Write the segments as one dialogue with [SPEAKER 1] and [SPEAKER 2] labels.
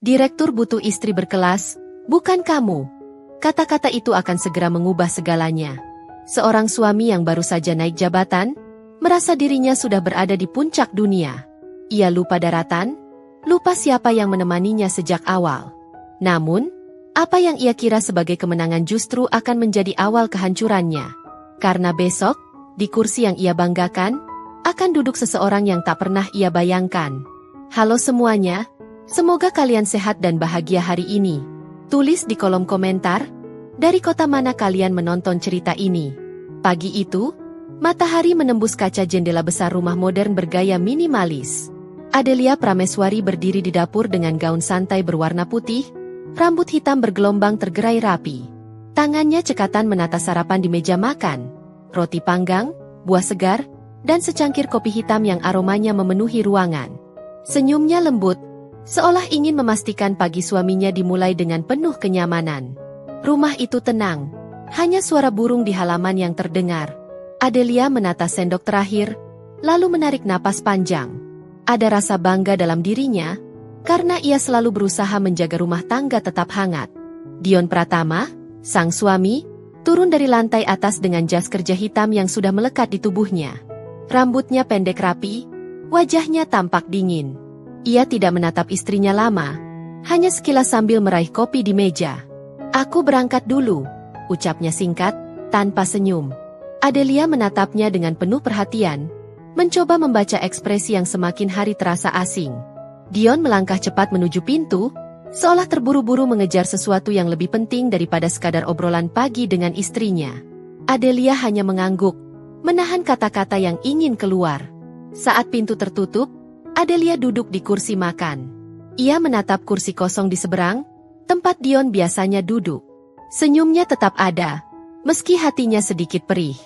[SPEAKER 1] Direktur butuh istri berkelas, bukan kamu. Kata-kata itu akan segera mengubah segalanya. Seorang suami yang baru saja naik jabatan, merasa dirinya sudah berada di puncak dunia. Ia lupa daratan, lupa siapa yang menemaninya sejak awal. Namun, apa yang ia kira sebagai kemenangan justru akan menjadi awal kehancurannya. Karena besok, di kursi yang ia banggakan, akan duduk seseorang yang tak pernah ia bayangkan. Halo semuanya, semoga kalian sehat dan bahagia hari ini. Tulis di kolom komentar, dari kota mana kalian menonton cerita ini. Pagi itu, matahari menembus kaca jendela besar rumah modern bergaya minimalis. Adelia Prameswari berdiri di dapur dengan gaun santai berwarna putih, rambut hitam bergelombang tergerai rapi. Tangannya cekatan menata sarapan di meja makan, roti panggang, buah segar, dan secangkir kopi hitam yang aromanya memenuhi ruangan. Senyumnya lembut, seolah ingin memastikan pagi suaminya dimulai dengan penuh kenyamanan. Rumah itu tenang, hanya suara burung di halaman yang terdengar. Adelia menata sendok terakhir, lalu menarik napas panjang. Ada rasa bangga dalam dirinya, karena ia selalu berusaha menjaga rumah tangga tetap hangat. Dion Pratama, sang suami, turun dari lantai atas dengan jas kerja hitam yang sudah melekat di tubuhnya. Rambutnya pendek rapi, wajahnya tampak dingin. Ia tidak menatap istrinya lama, hanya sekilas sambil meraih kopi di meja. Aku berangkat dulu, ucapnya singkat, tanpa senyum. Adelia menatapnya dengan penuh perhatian, mencoba membaca ekspresi yang semakin hari terasa asing. Dion melangkah cepat menuju pintu, seolah terburu-buru mengejar sesuatu yang lebih penting daripada sekadar obrolan pagi dengan istrinya. Adelia hanya mengangguk, menahan kata-kata yang ingin keluar. Saat pintu tertutup, Adelia duduk di kursi makan. Ia menatap kursi kosong di seberang, tempat Dion biasanya duduk. Senyumnya tetap ada, meski hatinya sedikit perih.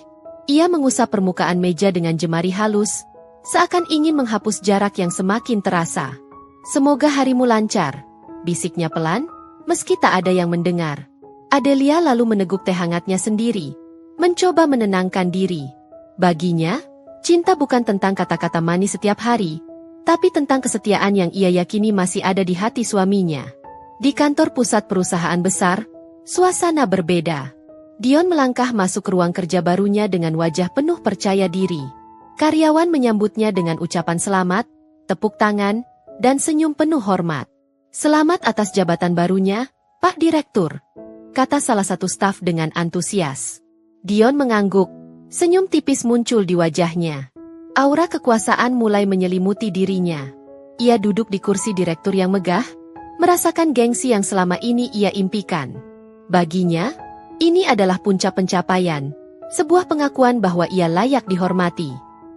[SPEAKER 1] Ia mengusap permukaan meja dengan jemari halus, seakan ingin menghapus jarak yang semakin terasa. Semoga harimu lancar, bisiknya pelan, meski tak ada yang mendengar. Adelia lalu meneguk teh hangatnya sendiri, mencoba menenangkan diri. Baginya, cinta bukan tentang kata-kata manis setiap hari, tapi tentang kesetiaan yang ia yakini masih ada di hati suaminya. Di kantor pusat perusahaan besar, suasana berbeda. Dion melangkah masuk ke ruang kerja barunya dengan wajah penuh percaya diri. Karyawan menyambutnya dengan ucapan selamat, tepuk tangan, dan senyum penuh hormat. Selamat atas jabatan barunya, Pak Direktur, kata salah satu staf dengan antusias. Dion mengangguk, senyum tipis muncul di wajahnya. Aura kekuasaan mulai menyelimuti dirinya. Ia duduk di kursi direktur yang megah, merasakan gengsi yang selama ini ia impikan. Baginya, ini adalah puncak pencapaian, sebuah pengakuan bahwa ia layak dihormati.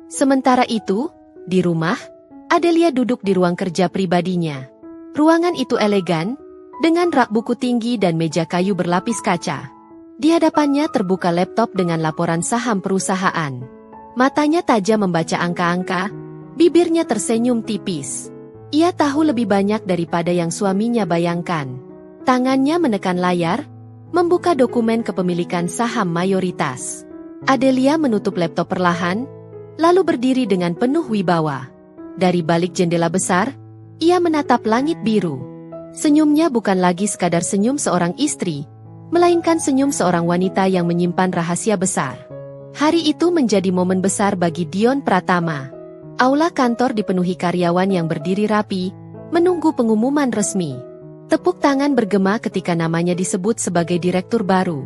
[SPEAKER 1] Sementara itu, di rumah, Adelia duduk di ruang kerja pribadinya. Ruangan itu elegan, dengan rak buku tinggi dan meja kayu berlapis kaca. Di hadapannya terbuka laptop dengan laporan saham perusahaan. Matanya tajam membaca angka-angka, bibirnya tersenyum tipis. Ia tahu lebih banyak daripada yang suaminya bayangkan. Tangannya menekan layar, membuka dokumen kepemilikan saham mayoritas. Adelia menutup laptop perlahan, lalu berdiri dengan penuh wibawa. Dari balik jendela besar, ia menatap langit biru. Senyumnya bukan lagi sekadar senyum seorang istri, melainkan senyum seorang wanita yang menyimpan rahasia besar. Hari itu menjadi momen besar bagi Dion Pratama. Aula kantor dipenuhi karyawan yang berdiri rapi, menunggu pengumuman resmi. Tepuk tangan bergema ketika namanya disebut sebagai direktur baru.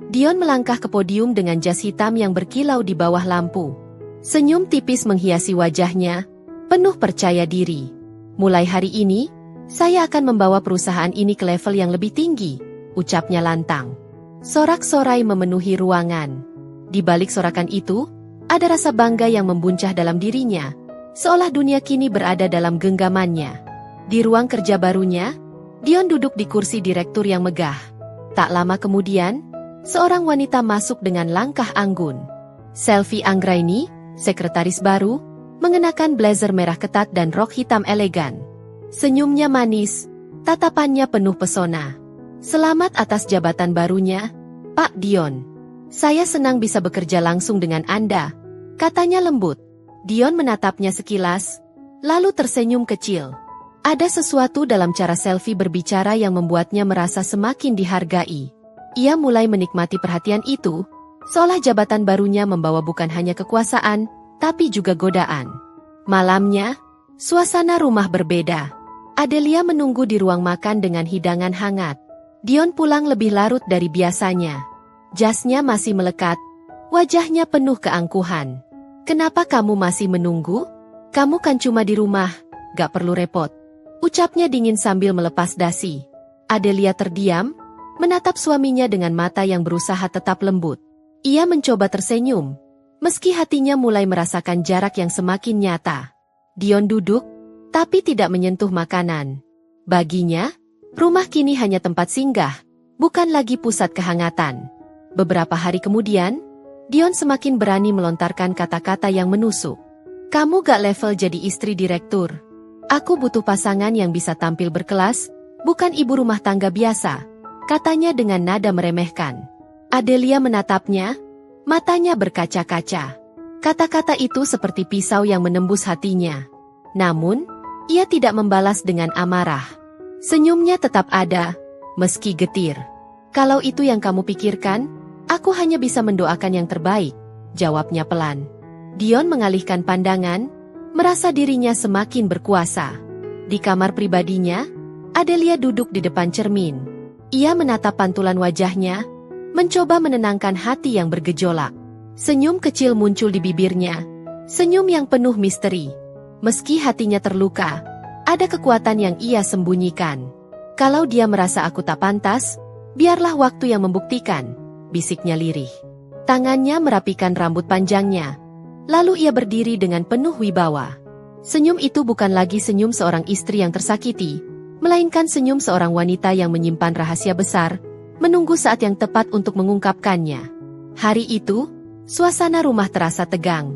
[SPEAKER 1] Dion melangkah ke podium dengan jas hitam yang berkilau di bawah lampu. Senyum tipis menghiasi wajahnya, penuh percaya diri. Mulai hari ini, saya akan membawa perusahaan ini ke level yang lebih tinggi, ucapnya lantang. Sorak-sorai memenuhi ruangan. Di balik sorakan itu, ada rasa bangga yang membuncah dalam dirinya, seolah dunia kini berada dalam genggamannya. Di ruang kerja barunya, Dion duduk di kursi direktur yang megah. Tak lama kemudian, seorang wanita masuk dengan langkah anggun. Selvi Anggraini, sekretaris baru, mengenakan blazer merah ketat dan rok hitam elegan. Senyumnya manis, tatapannya penuh pesona. Selamat atas jabatan barunya, Pak Dion. Saya senang bisa bekerja langsung dengan Anda, katanya lembut. Dion menatapnya sekilas, lalu tersenyum kecil. Ada sesuatu dalam cara Selfie berbicara yang membuatnya merasa semakin dihargai. Ia mulai menikmati perhatian itu, seolah jabatan barunya membawa bukan hanya kekuasaan, tapi juga godaan. Malamnya, suasana rumah berbeda. Adelia menunggu di ruang makan dengan hidangan hangat. Dion pulang lebih larut dari biasanya. Jasnya masih melekat, wajahnya penuh keangkuhan. "Kenapa kamu masih menunggu? Kamu kan cuma di rumah, gak perlu repot," ucapnya dingin sambil melepas dasi. Adelia terdiam, menatap suaminya dengan mata yang berusaha tetap lembut. Ia mencoba tersenyum, meski hatinya mulai merasakan jarak yang semakin nyata. Dion duduk, tapi tidak menyentuh makanan. Baginya, rumah kini hanya tempat singgah, bukan lagi pusat kehangatan. Beberapa hari kemudian, Dion semakin berani melontarkan kata-kata yang menusuk. "Kamu gak level jadi istri direktur. Aku butuh pasangan yang bisa tampil berkelas, bukan ibu rumah tangga biasa," katanya dengan nada meremehkan. Adelia menatapnya, matanya berkaca-kaca. Kata-kata itu seperti pisau yang menembus hatinya. Namun, ia tidak membalas dengan amarah. Senyumnya tetap ada, meski getir. "Kalau itu yang kamu pikirkan, aku hanya bisa mendoakan yang terbaik," jawabnya pelan. Dion mengalihkan pandangan, merasa dirinya semakin berkuasa. Di kamar pribadinya, Adelia duduk di depan cermin. Ia menatap pantulan wajahnya, mencoba menenangkan hati yang bergejolak. Senyum kecil muncul di bibirnya, senyum yang penuh misteri. Meski hatinya terluka, ada kekuatan yang ia sembunyikan. "Kalau dia merasa aku tak pantas, biarlah waktu yang membuktikan," bisiknya lirih. Tangannya merapikan rambut panjangnya. Lalu ia berdiri dengan penuh wibawa. Senyum itu bukan lagi senyum seorang istri yang tersakiti, melainkan senyum seorang wanita yang menyimpan rahasia besar, menunggu saat yang tepat untuk mengungkapkannya. Hari itu, suasana rumah terasa tegang.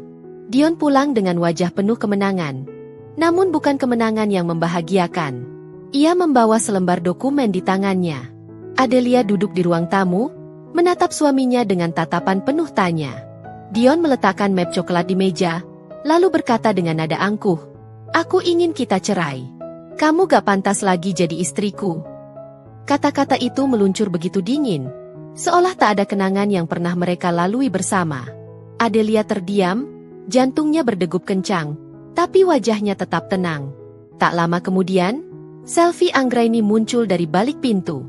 [SPEAKER 1] Dion pulang dengan wajah penuh kemenangan. Namun bukan kemenangan yang membahagiakan. Ia membawa selembar dokumen di tangannya. Adelia duduk di ruang tamu, menatap suaminya dengan tatapan penuh tanya. Dion meletakkan map coklat di meja, lalu berkata dengan nada angkuh, "Aku ingin kita cerai. Kamu gak pantas lagi jadi istriku." Kata-kata itu meluncur begitu dingin, seolah tak ada kenangan yang pernah mereka lalui bersama. Adelia terdiam, jantungnya berdegup kencang, tapi wajahnya tetap tenang. Tak lama kemudian, Selfie Anggraini muncul dari balik pintu.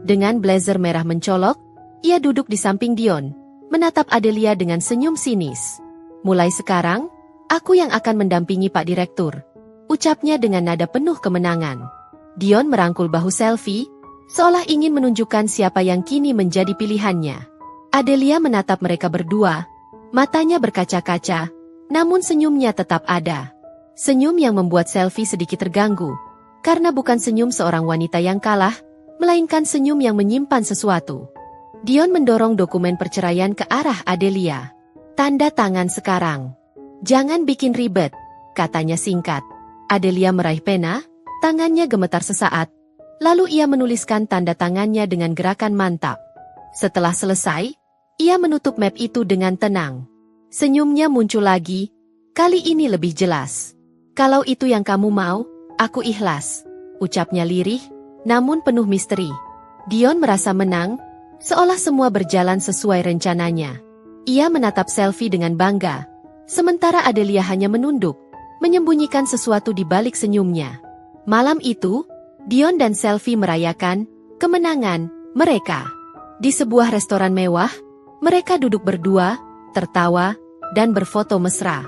[SPEAKER 1] Dengan blazer merah mencolok, ia duduk di samping Dion, menatap Adelia dengan senyum sinis. "Mulai sekarang, aku yang akan mendampingi Pak Direktur," ucapnya dengan nada penuh kemenangan. Dion merangkul bahu Selfie, seolah ingin menunjukkan siapa yang kini menjadi pilihannya. Adelia menatap mereka berdua, matanya berkaca-kaca, namun senyumnya tetap ada. Senyum yang membuat Selfie sedikit terganggu, karena bukan senyum seorang wanita yang kalah, melainkan senyum yang menyimpan sesuatu. Dion mendorong dokumen perceraian ke arah Adelia. "Tanda tangan sekarang. Jangan bikin ribet," katanya singkat. Adelia meraih pena, tangannya gemetar sesaat, lalu ia menuliskan tanda tangannya dengan gerakan mantap. Setelah selesai, ia menutup map itu dengan tenang. Senyumnya muncul lagi, kali ini lebih jelas. "Kalau itu yang kamu mau, aku ikhlas," ucapnya lirih, namun penuh misteri. Dion merasa menang, seolah semua berjalan sesuai rencananya. Ia menatap Selfie dengan bangga, sementara Adelia hanya menunduk, menyembunyikan sesuatu di balik senyumnya. Malam itu, Dion dan Selfie merayakan kemenangan mereka. Di sebuah restoran mewah, mereka duduk berdua, tertawa, dan berfoto mesra.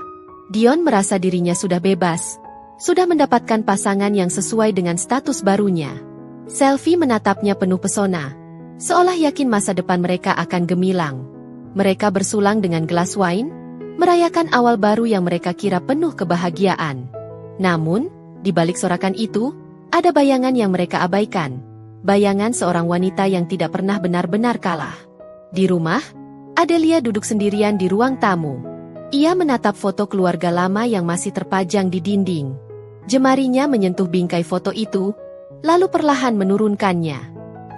[SPEAKER 1] Dion merasa dirinya sudah bebas, sudah mendapatkan pasangan yang sesuai dengan status barunya. Selfie menatapnya penuh pesona, seolah yakin masa depan mereka akan gemilang. Mereka bersulang dengan gelas wine, merayakan awal baru yang mereka kira penuh kebahagiaan. Namun, di balik sorakan itu, ada bayangan yang mereka abaikan. Bayangan seorang wanita yang tidak pernah benar-benar kalah. Di rumah, Adelia duduk sendirian di ruang tamu. Ia menatap foto keluarga lama yang masih terpajang di dinding. Jemarinya menyentuh bingkai foto itu, lalu perlahan menurunkannya.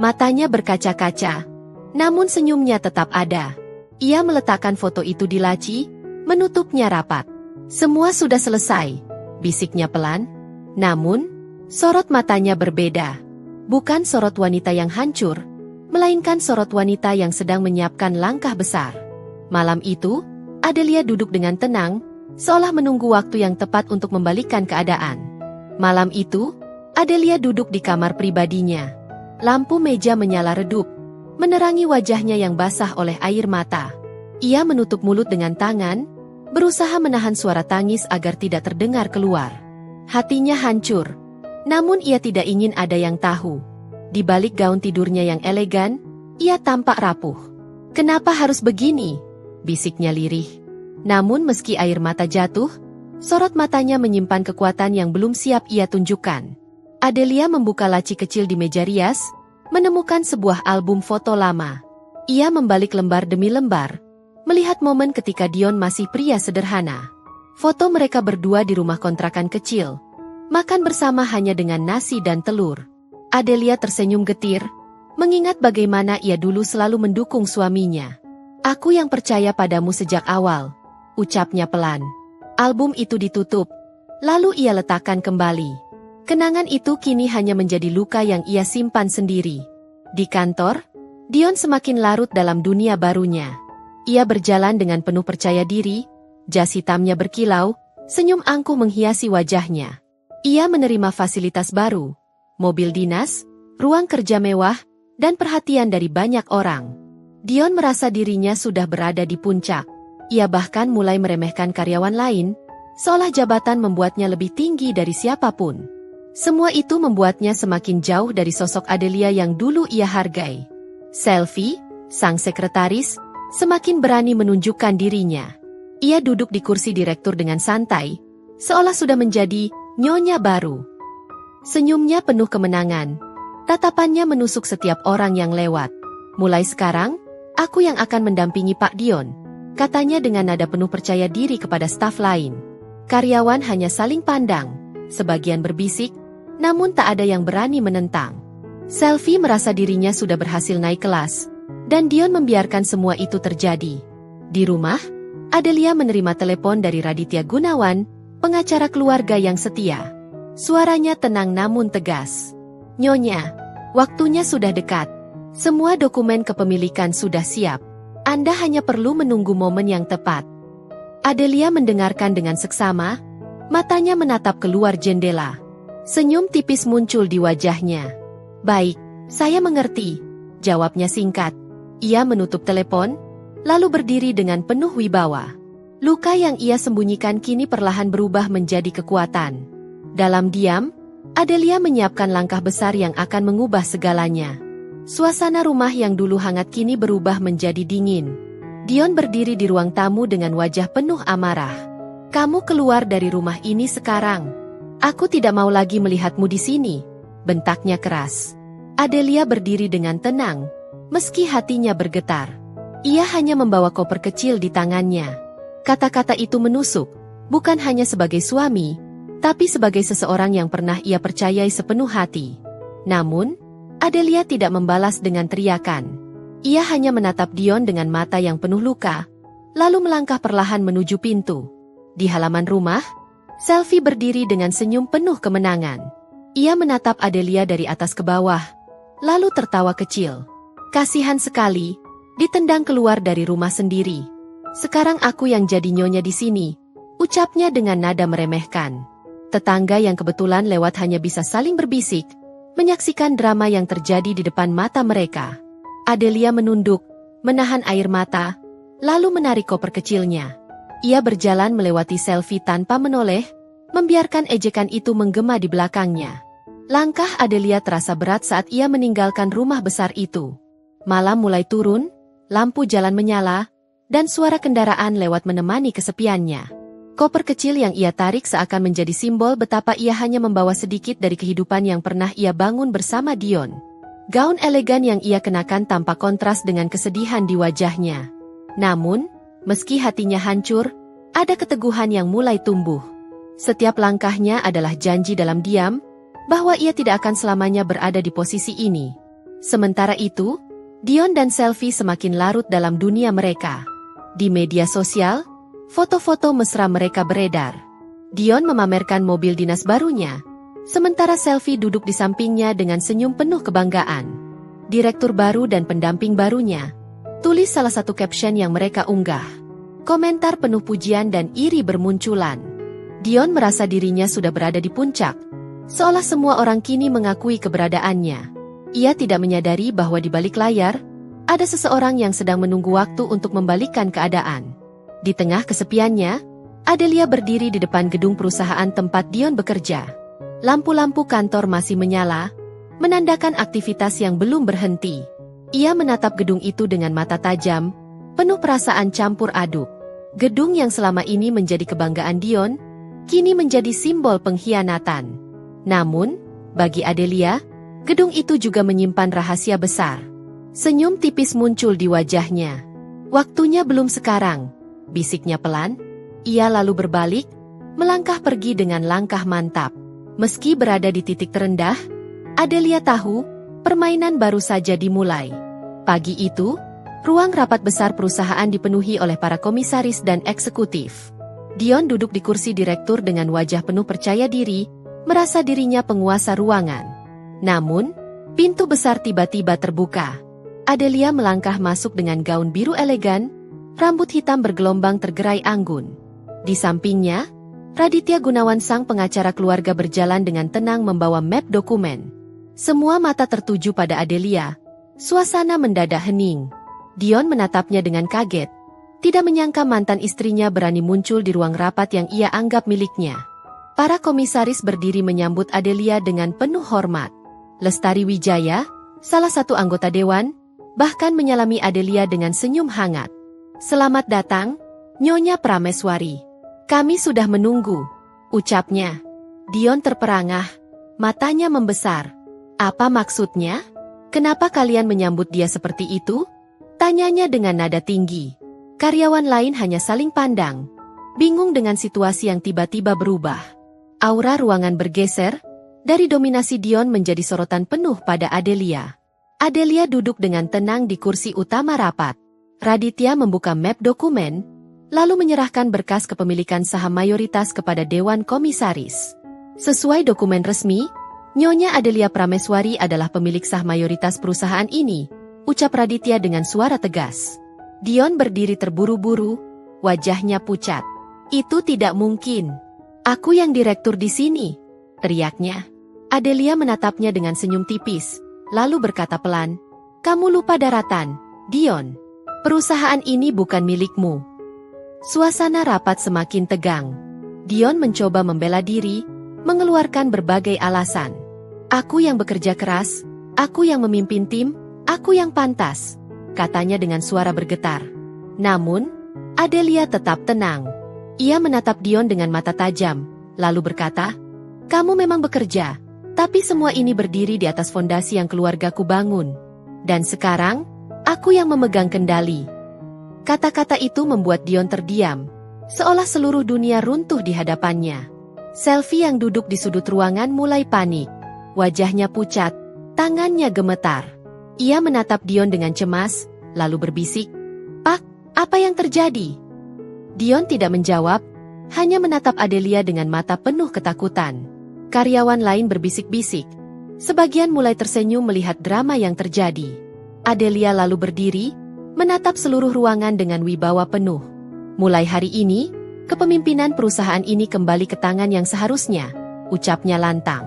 [SPEAKER 1] Matanya berkaca-kaca, namun senyumnya tetap ada. Ia meletakkan foto itu di laci, menutupnya rapat. "Semua sudah selesai," bisiknya pelan. Namun, Sorot matanya berbeda. Bukan sorot wanita yang hancur, melainkan sorot wanita yang sedang menyiapkan langkah besar. Malam itu, Adelia duduk dengan tenang, seolah menunggu waktu yang tepat untuk membalikkan keadaan. Malam itu, Adelia duduk di kamar pribadinya. Lampu meja menyala redup, menerangi wajahnya yang basah oleh air mata. Ia menutup mulut dengan tangan, berusaha menahan suara tangis agar tidak terdengar keluar. Hatinya hancur, namun ia tidak ingin ada yang tahu. Di balik gaun tidurnya yang elegan, ia tampak rapuh. "Kenapa harus begini?" bisiknya lirih. Namun meski air mata jatuh, sorot matanya menyimpan kekuatan yang belum siap ia tunjukkan. Adelia membuka laci kecil di meja rias, menemukan sebuah album foto lama. Ia membalik lembar demi lembar, melihat momen ketika Dion masih pria sederhana. Foto mereka berdua di rumah kontrakan kecil, makan bersama hanya dengan nasi dan telur. Adelia tersenyum getir, mengingat bagaimana ia dulu selalu mendukung suaminya. "Aku yang percaya padamu sejak awal," ucapnya pelan. Album itu ditutup, lalu ia letakkan kembali. Kenangan itu kini hanya menjadi luka yang ia simpan sendiri. Di kantor, Dion semakin larut dalam dunia barunya. Ia berjalan dengan penuh percaya diri, jas hitamnya berkilau, senyum angkuh menghiasi wajahnya. Ia menerima fasilitas baru, mobil dinas, ruang kerja mewah, dan perhatian dari banyak orang. Dion merasa dirinya sudah berada di puncak. Ia bahkan mulai meremehkan karyawan lain, seolah jabatan membuatnya lebih tinggi dari siapapun. Semua itu membuatnya semakin jauh dari sosok Adelia yang dulu ia hargai. Selvi, sang sekretaris, semakin berani menunjukkan dirinya. Ia duduk di kursi direktur dengan santai, seolah sudah menjadi nyonya baru. Senyumnya penuh kemenangan. Tatapannya menusuk setiap orang yang lewat. "Mulai sekarang, aku yang akan mendampingi Pak Dion," katanya dengan nada penuh percaya diri kepada staf lain. Karyawan hanya saling pandang, sebagian berbisik, namun tak ada yang berani menentang. Selvi merasa dirinya sudah berhasil naik kelas, dan Dion membiarkan semua itu terjadi. Di rumah, Adelia menerima telepon dari Raditya Gunawan, pengacara keluarga yang setia. Suaranya tenang namun tegas. "Nyonya, waktunya sudah dekat. Semua dokumen kepemilikan sudah siap. Anda hanya perlu menunggu momen yang tepat." Adelia mendengarkan dengan seksama, matanya menatap keluar jendela. Senyum tipis muncul di wajahnya. "Baik, saya mengerti," jawabnya singkat. Ia menutup telepon, lalu berdiri dengan penuh wibawa. Luka yang ia sembunyikan kini perlahan berubah menjadi kekuatan. Dalam diam, Adelia menyiapkan langkah besar yang akan mengubah segalanya. Suasana rumah yang dulu hangat kini berubah menjadi dingin. Dion berdiri di ruang tamu dengan wajah penuh amarah. "Kamu keluar dari rumah ini sekarang. Aku tidak mau lagi melihatmu di sini," bentaknya keras. Adelia berdiri dengan tenang, meski hatinya bergetar. Ia hanya membawa koper kecil di tangannya. Kata-kata itu menusuk, bukan hanya sebagai suami, tapi sebagai seseorang yang pernah ia percayai sepenuh hati. Namun, Adelia tidak membalas dengan teriakan. Ia hanya menatap Dion dengan mata yang penuh luka, lalu melangkah perlahan menuju pintu. Di halaman rumah, Selvi berdiri dengan senyum penuh kemenangan. Ia menatap Adelia dari atas ke bawah, lalu tertawa kecil. "Kasihan sekali, ditendang keluar dari rumah sendiri. Sekarang aku yang jadi nyonya di sini," ucapnya dengan nada meremehkan. Tetangga yang kebetulan lewat hanya bisa saling berbisik, menyaksikan drama yang terjadi di depan mata mereka. Adelia menunduk, menahan air mata, lalu menarik koper kecilnya. Ia berjalan melewati Selvi tanpa menoleh, membiarkan ejekan itu menggema di belakangnya. Langkah Adelia terasa berat saat ia meninggalkan rumah besar itu. Malam mulai turun, lampu jalan menyala, dan suara kendaraan lewat menemani kesepiannya. Koper kecil yang ia tarik seakan menjadi simbol betapa ia hanya membawa sedikit dari kehidupan yang pernah ia bangun bersama Dion. Gaun elegan yang ia kenakan tampak kontras dengan kesedihan di wajahnya. Namun, meski hatinya hancur, ada keteguhan yang mulai tumbuh. Setiap langkahnya adalah janji dalam diam, bahwa ia tidak akan selamanya berada di posisi ini. Sementara itu, Dion dan Selvi semakin larut dalam dunia mereka. Di media sosial, foto-foto mesra mereka beredar. Dion memamerkan mobil dinas barunya, Sementara Selvi duduk di sampingnya dengan senyum penuh kebanggaan. Direktur baru dan pendamping barunya. Tulis salah satu caption yang mereka unggah. Komentar penuh pujian dan iri bermunculan. Dion merasa dirinya sudah berada di puncak. Seolah semua orang kini mengakui keberadaannya. Ia tidak menyadari bahwa di balik layar, ada seseorang yang sedang menunggu waktu untuk membalikkan keadaan. Di tengah kesepiannya, Adelia berdiri di depan gedung perusahaan tempat Dion bekerja. Lampu-lampu kantor masih menyala, menandakan aktivitas yang belum berhenti. Ia menatap gedung itu dengan mata tajam, penuh perasaan campur aduk. Gedung yang selama ini menjadi kebanggaan Dion, kini menjadi simbol pengkhianatan. Namun, bagi Adelia, gedung itu juga menyimpan rahasia besar. Senyum tipis muncul di wajahnya. Waktunya belum sekarang, bisiknya pelan. Ia lalu berbalik, melangkah pergi dengan langkah mantap. Meski berada di titik terendah, Adelia tahu, permainan baru saja dimulai. Pagi itu, ruang rapat besar perusahaan dipenuhi oleh para komisaris dan eksekutif. Dion duduk di kursi direktur dengan wajah penuh percaya diri, merasa dirinya penguasa ruangan. Namun, pintu besar tiba-tiba terbuka. Adelia melangkah masuk dengan gaun biru elegan, rambut hitam bergelombang tergerai anggun. Di sampingnya, Raditya Gunawan sang pengacara keluarga berjalan dengan tenang membawa map dokumen. Semua mata tertuju pada Adelia. Suasana mendadak hening. Dion menatapnya dengan kaget. Tidak menyangka mantan istrinya berani muncul di ruang rapat yang ia anggap miliknya. Para komisaris berdiri menyambut Adelia dengan penuh hormat. Lestari Wijaya, salah satu anggota dewan, bahkan menyalami Adelia dengan senyum hangat. "Selamat datang, Nyonya Prameswari. Kami sudah menunggu," ucapnya. Dion terperangah, matanya membesar. "Apa maksudnya? Kenapa kalian menyambut dia seperti itu?" tanyanya dengan nada tinggi. Karyawan lain hanya saling pandang, bingung dengan situasi yang tiba-tiba berubah. Aura ruangan bergeser, dari dominasi Dion menjadi sorotan penuh pada Adelia. Adelia duduk dengan tenang di kursi utama rapat. Raditya membuka map dokumen, lalu menyerahkan berkas kepemilikan saham mayoritas kepada Dewan Komisaris. Sesuai dokumen resmi, Nyonya Adelia Prameswari adalah pemilik saham mayoritas perusahaan ini, ucap Raditya dengan suara tegas. Dion berdiri terburu-buru, wajahnya pucat. "Itu tidak mungkin. Aku yang direktur di sini," teriaknya. Adelia menatapnya dengan senyum tipis, lalu berkata pelan, "Kamu lupa daratan, Dion. Perusahaan ini bukan milikmu." Suasana rapat semakin tegang. Dion mencoba membela diri, mengeluarkan berbagai alasan. "Aku yang bekerja keras, aku yang memimpin tim, aku yang pantas," katanya dengan suara bergetar. Namun, Adelia tetap tenang. Ia menatap Dion dengan mata tajam, lalu berkata, "Kamu memang bekerja, tapi semua ini berdiri di atas fondasi yang keluargaku bangun. Dan sekarang, aku yang memegang kendali." Kata-kata itu membuat Dion terdiam, seolah seluruh dunia runtuh di hadapannya. Selvi yang duduk di sudut ruangan mulai panik. Wajahnya pucat, tangannya gemetar. Ia menatap Dion dengan cemas, lalu berbisik, "Pak, apa yang terjadi?" Dion tidak menjawab, hanya menatap Adelia dengan mata penuh ketakutan. Karyawan lain berbisik-bisik. Sebagian mulai tersenyum melihat drama yang terjadi. Adelia lalu berdiri, menatap seluruh ruangan dengan wibawa penuh. "Mulai hari ini, kepemimpinan perusahaan ini kembali ke tangan yang seharusnya," ucapnya lantang.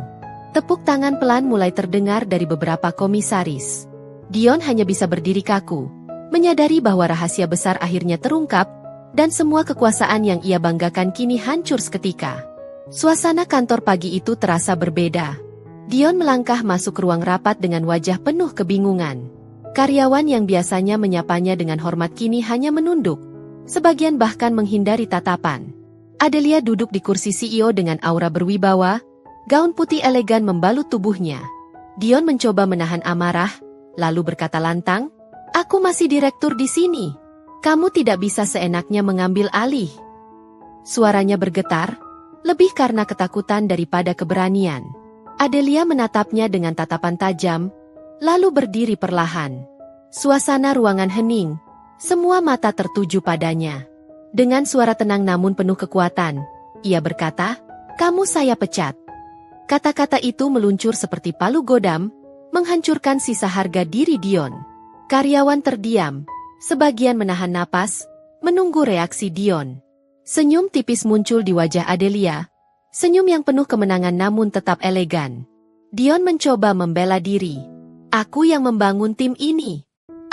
[SPEAKER 1] Tepuk tangan pelan mulai terdengar dari beberapa komisaris. Dion hanya bisa berdiri kaku, menyadari bahwa rahasia besar akhirnya terungkap, dan semua kekuasaan yang ia banggakan kini hancur seketika. Suasana kantor pagi itu terasa berbeda. Dion melangkah masuk ke ruang rapat dengan wajah penuh kebingungan. Karyawan yang biasanya menyapanya dengan hormat kini hanya menunduk. Sebagian bahkan menghindari tatapan. Adelia duduk di kursi CEO dengan aura berwibawa, gaun putih elegan membalut tubuhnya. Dion mencoba menahan amarah, lalu berkata lantang, "Aku masih direktur di sini. Kamu tidak bisa seenaknya mengambil alih." Suaranya bergetar, lebih karena ketakutan daripada keberanian. Adelia menatapnya dengan tatapan tajam, lalu berdiri perlahan. Suasana ruangan hening, semua mata tertuju padanya. Dengan suara tenang namun penuh kekuatan, ia berkata, "Kamu saya pecat." Kata-kata itu meluncur seperti palu godam, menghancurkan sisa harga diri Dion. Karyawan terdiam, sebagian menahan napas, menunggu reaksi Dion. Senyum tipis muncul di wajah Adelia, senyum yang penuh kemenangan namun tetap elegan. Dion mencoba membela diri. Aku yang membangun tim ini.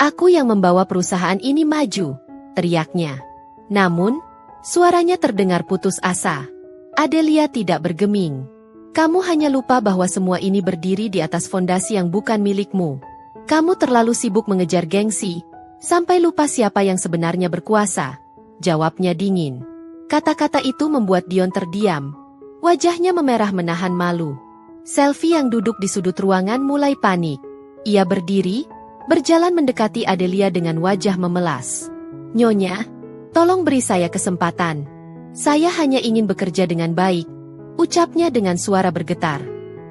[SPEAKER 1] Aku yang membawa perusahaan ini maju, teriaknya. Namun, suaranya terdengar putus asa. Adelia tidak bergeming. Kamu hanya lupa bahwa semua ini berdiri di atas fondasi yang bukan milikmu. Kamu terlalu sibuk mengejar gengsi, sampai lupa siapa yang sebenarnya berkuasa. Jawabnya dingin. Kata-kata itu membuat Dion terdiam. Wajahnya memerah menahan malu. Selvi yang duduk di sudut ruangan mulai panik. Ia berdiri, berjalan mendekati Adelia dengan wajah memelas. Nyonya, tolong beri saya kesempatan. Saya hanya ingin bekerja dengan baik, ucapnya dengan suara bergetar.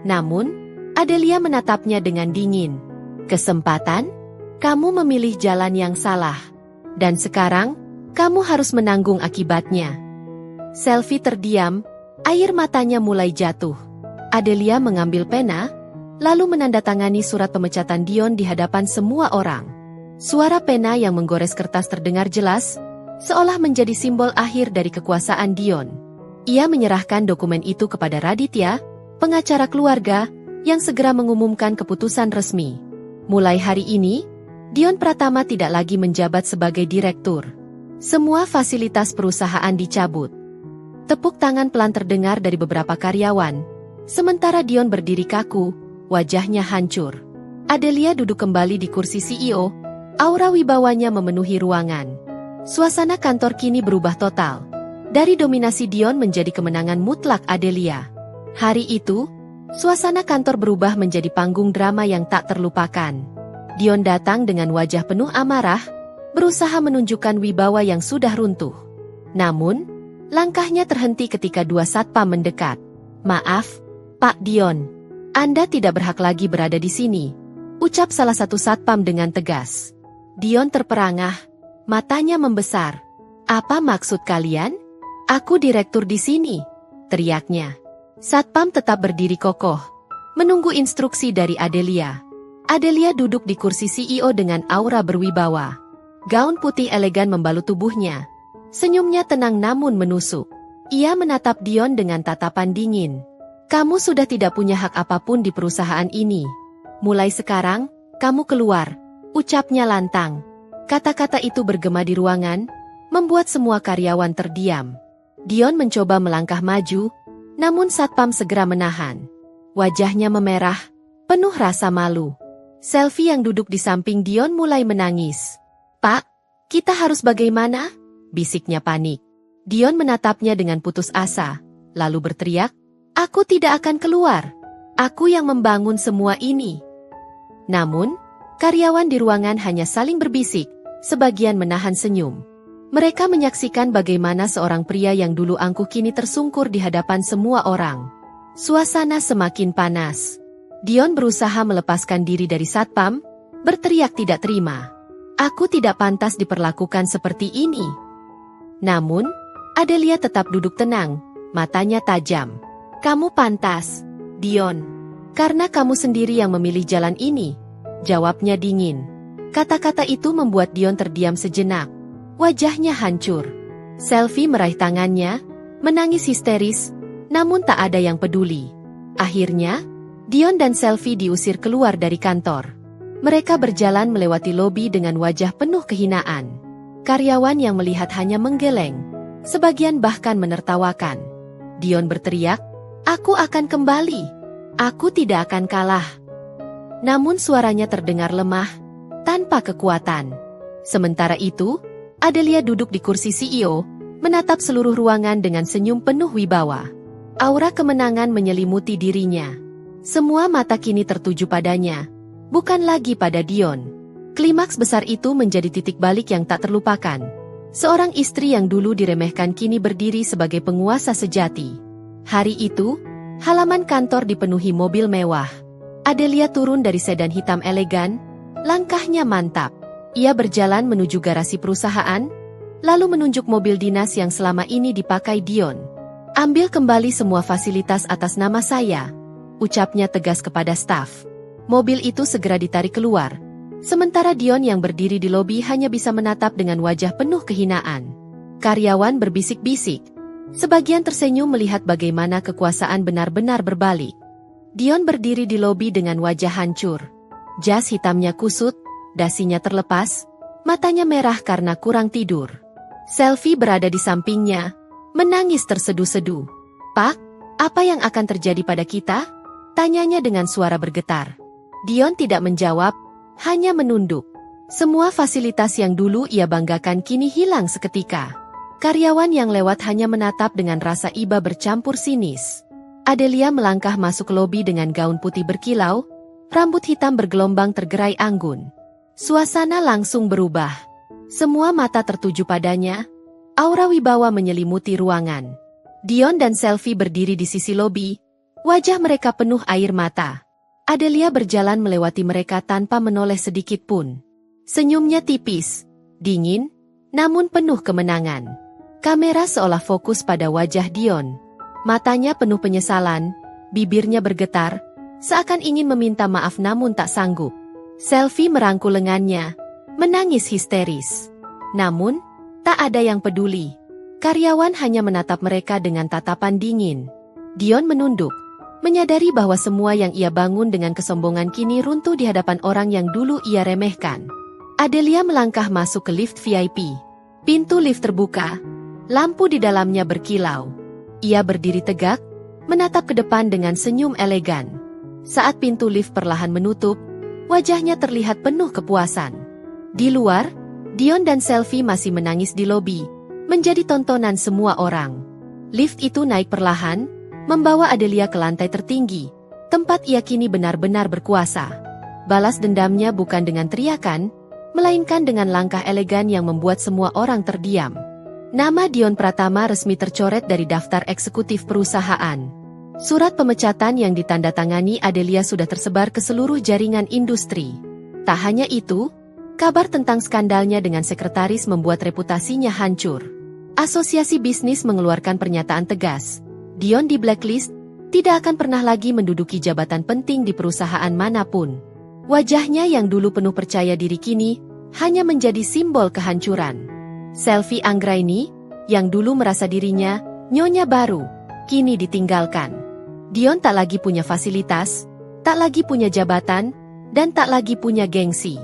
[SPEAKER 1] Namun, Adelia menatapnya dengan dingin. Kesempatan? Kamu memilih jalan yang salah. Dan sekarang, kamu harus menanggung akibatnya. Selvi terdiam, air matanya mulai jatuh. Adelia mengambil pena, lalu menandatangani surat pemecatan Dion di hadapan semua orang. Suara pena yang menggores kertas terdengar jelas, seolah menjadi simbol akhir dari kekuasaan Dion. Ia menyerahkan dokumen itu kepada Raditya, pengacara keluarga, yang segera mengumumkan keputusan resmi. Mulai hari ini, Dion Pratama tidak lagi menjabat sebagai direktur. Semua fasilitas perusahaan dicabut. Tepuk tangan pelan terdengar dari beberapa karyawan, sementara Dion berdiri kaku, wajahnya hancur. Adelia duduk kembali di kursi CEO, aura wibawanya memenuhi ruangan. Suasana kantor kini berubah total. Dari dominasi Dion menjadi kemenangan mutlak Adelia. Hari itu, suasana kantor berubah menjadi panggung drama yang tak terlupakan. Dion datang dengan wajah penuh amarah, berusaha menunjukkan wibawa yang sudah runtuh. Namun, langkahnya terhenti ketika dua satpam mendekat. Maaf, Pak Dion. Anda tidak berhak lagi berada di sini, ucap salah satu satpam dengan tegas. Dion terperangah, matanya membesar. Apa maksud kalian? Aku direktur di sini, teriaknya. Satpam tetap berdiri kokoh, menunggu instruksi dari Adelia. Adelia duduk di kursi CEO dengan aura berwibawa. Gaun putih elegan membalut tubuhnya. Senyumnya tenang namun menusuk. Ia menatap Dion dengan tatapan dingin. Kamu sudah tidak punya hak apapun di perusahaan ini. Mulai sekarang, kamu keluar, ucapnya lantang. Kata-kata itu bergema di ruangan, membuat semua karyawan terdiam. Dion mencoba melangkah maju, namun satpam segera menahan. Wajahnya memerah, penuh rasa malu. Selvi yang duduk di samping Dion mulai menangis. Pak, kita harus bagaimana? Bisiknya panik. Dion menatapnya dengan putus asa, lalu berteriak, aku tidak akan keluar. Aku yang membangun semua ini. Namun, karyawan di ruangan hanya saling berbisik, sebagian menahan senyum. Mereka menyaksikan bagaimana seorang pria yang dulu angkuh kini tersungkur di hadapan semua orang. Suasana semakin panas. Dion berusaha melepaskan diri dari satpam, berteriak tidak terima. Aku tidak pantas diperlakukan seperti ini. Namun, Adelia tetap duduk tenang, matanya tajam. Kamu pantas, Dion. Karena kamu sendiri yang memilih jalan ini, jawabnya dingin. Kata-kata itu membuat Dion terdiam sejenak. Wajahnya hancur. Selvi meraih tangannya, menangis histeris, namun tak ada yang peduli. Akhirnya, Dion dan Selvi diusir keluar dari kantor. Mereka berjalan melewati lobi dengan wajah penuh kehinaan. Karyawan yang melihat hanya menggeleng, sebagian bahkan menertawakan. Dion berteriak, aku akan kembali. Aku tidak akan kalah. Namun suaranya terdengar lemah, tanpa kekuatan. Sementara itu, Adelia duduk di kursi CEO, menatap seluruh ruangan dengan senyum penuh wibawa. Aura kemenangan menyelimuti dirinya. Semua mata kini tertuju padanya, bukan lagi pada Dion. Klimaks besar itu menjadi titik balik yang tak terlupakan. Seorang istri yang dulu diremehkan kini berdiri sebagai penguasa sejati. Hari itu, halaman kantor dipenuhi mobil mewah. Adelia turun dari sedan hitam elegan, langkahnya mantap. Ia berjalan menuju garasi perusahaan, lalu menunjuk mobil dinas yang selama ini dipakai Dion. Ambil kembali semua fasilitas atas nama saya, ucapnya tegas kepada staf. Mobil itu segera ditarik keluar. Sementara Dion yang berdiri di lobi hanya bisa menatap dengan wajah penuh kehinaan. Karyawan berbisik-bisik. Sebagian tersenyum melihat bagaimana kekuasaan benar-benar berbalik. Dion berdiri di lobi dengan wajah hancur. Jas hitamnya kusut, dasinya terlepas, matanya merah karena kurang tidur. Selfie berada di sampingnya, menangis terseduh-seduh. "Pak, apa yang akan terjadi pada kita?" tanyanya dengan suara bergetar. Dion tidak menjawab, hanya menunduk. Semua fasilitas yang dulu ia banggakan kini hilang seketika. Karyawan yang lewat hanya menatap dengan rasa iba bercampur sinis. Adelia melangkah masuk lobi dengan gaun putih berkilau, rambut hitam bergelombang tergerai anggun. Suasana langsung berubah. Semua mata tertuju padanya, aura wibawa menyelimuti ruangan. Dion dan Selfie berdiri di sisi lobi, wajah mereka penuh air mata. Adelia berjalan melewati mereka tanpa menoleh sedikit pun. Senyumnya tipis, dingin, namun penuh kemenangan. Kamera seolah fokus pada wajah Dion. Matanya penuh penyesalan, bibirnya bergetar, seakan ingin meminta maaf namun tak sanggup. Selfie merangkul lengannya, menangis histeris. Namun, tak ada yang peduli. Karyawan hanya menatap mereka dengan tatapan dingin. Dion menunduk, menyadari bahwa semua yang ia bangun dengan kesombongan kini runtuh di hadapan orang yang dulu ia remehkan. Adelia melangkah masuk ke lift VIP. Pintu lift terbuka, lampu di dalamnya berkilau. Ia berdiri tegak, menatap ke depan dengan senyum elegan. Saat pintu lift perlahan menutup, wajahnya terlihat penuh kepuasan. Di luar, Dion dan Selfie masih menangis di lobi, menjadi tontonan semua orang. Lift itu naik perlahan, membawa Adelia ke lantai tertinggi, tempat ia kini benar-benar berkuasa. Balas dendamnya bukan dengan teriakan, melainkan dengan langkah elegan yang membuat semua orang terdiam. Nama Dion Pratama resmi tercoret dari daftar eksekutif perusahaan. Surat pemecatan yang ditandatangani Adelia sudah tersebar ke seluruh jaringan industri. Tak hanya itu, kabar tentang skandalnya dengan sekretaris membuat reputasinya hancur. Asosiasi bisnis mengeluarkan pernyataan tegas. Dion di blacklist, tidak akan pernah lagi menduduki jabatan penting di perusahaan manapun. Wajahnya yang dulu penuh percaya diri kini, hanya menjadi simbol kehancuran. Selfie Anggraini, yang dulu merasa dirinya, nyonya baru, kini ditinggalkan. Dion tak lagi punya fasilitas, tak lagi punya jabatan, dan tak lagi punya gengsi.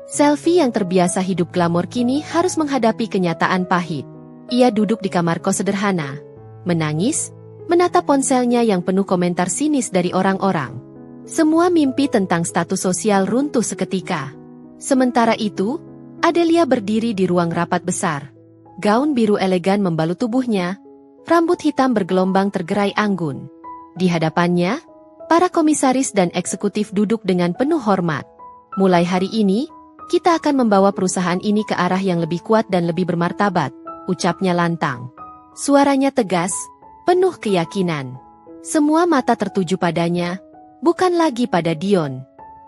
[SPEAKER 1] Selfie yang terbiasa hidup glamor kini harus menghadapi kenyataan pahit. Ia duduk di kamar kos sederhana, menangis, menatap ponselnya yang penuh komentar sinis dari orang-orang. Semua mimpi tentang status sosial runtuh seketika. Sementara itu, Adelia berdiri di ruang rapat besar. Gaun biru elegan membalut tubuhnya, rambut hitam bergelombang tergerai anggun. Di hadapannya, para komisaris dan eksekutif duduk dengan penuh hormat. "Mulai hari ini, kita akan membawa perusahaan ini ke arah yang lebih kuat dan lebih bermartabat," ucapnya lantang. Suaranya tegas, penuh keyakinan. Semua mata tertuju padanya, bukan lagi pada Dion.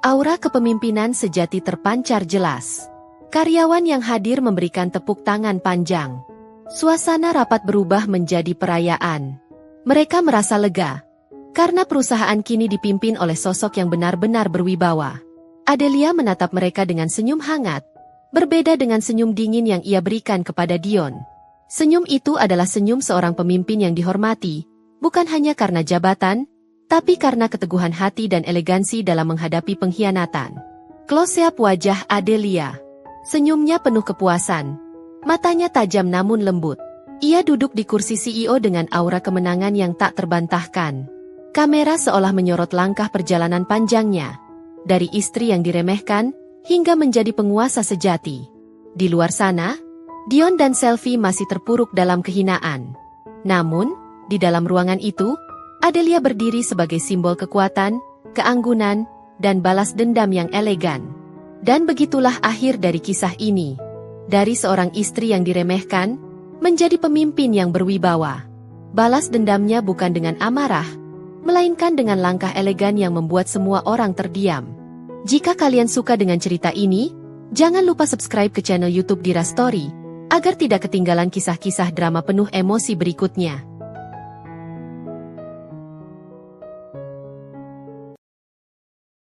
[SPEAKER 1] Aura kepemimpinan sejati terpancar jelas. Karyawan yang hadir memberikan tepuk tangan panjang. Suasana rapat berubah menjadi perayaan. Mereka merasa lega, karena perusahaan kini dipimpin oleh sosok yang benar-benar berwibawa. Adelia menatap mereka dengan senyum hangat, berbeda dengan senyum dingin yang ia berikan kepada Dion. Senyum itu adalah senyum seorang pemimpin yang dihormati, bukan hanya karena jabatan, tapi karena keteguhan hati dan elegansi dalam menghadapi pengkhianatan. Close-up wajah Adelia. Senyumnya penuh kepuasan. Matanya tajam namun lembut. Ia duduk di kursi CEO dengan aura kemenangan yang tak terbantahkan. Kamera seolah menyorot langkah perjalanan panjangnya. Dari istri yang diremehkan, hingga menjadi penguasa sejati. Di luar sana, Dion dan Selfie masih terpuruk dalam kehinaan. Namun, di dalam ruangan itu, Adelia berdiri sebagai simbol kekuatan, keanggunan, dan balas dendam yang elegan. Dan begitulah akhir dari kisah ini. Dari seorang istri yang diremehkan, menjadi pemimpin yang berwibawa. Balas dendamnya bukan dengan amarah, melainkan dengan langkah elegan yang membuat semua orang terdiam. Jika kalian suka dengan cerita ini, jangan lupa subscribe ke channel YouTube Dira Story, agar tidak ketinggalan kisah-kisah drama penuh emosi berikutnya.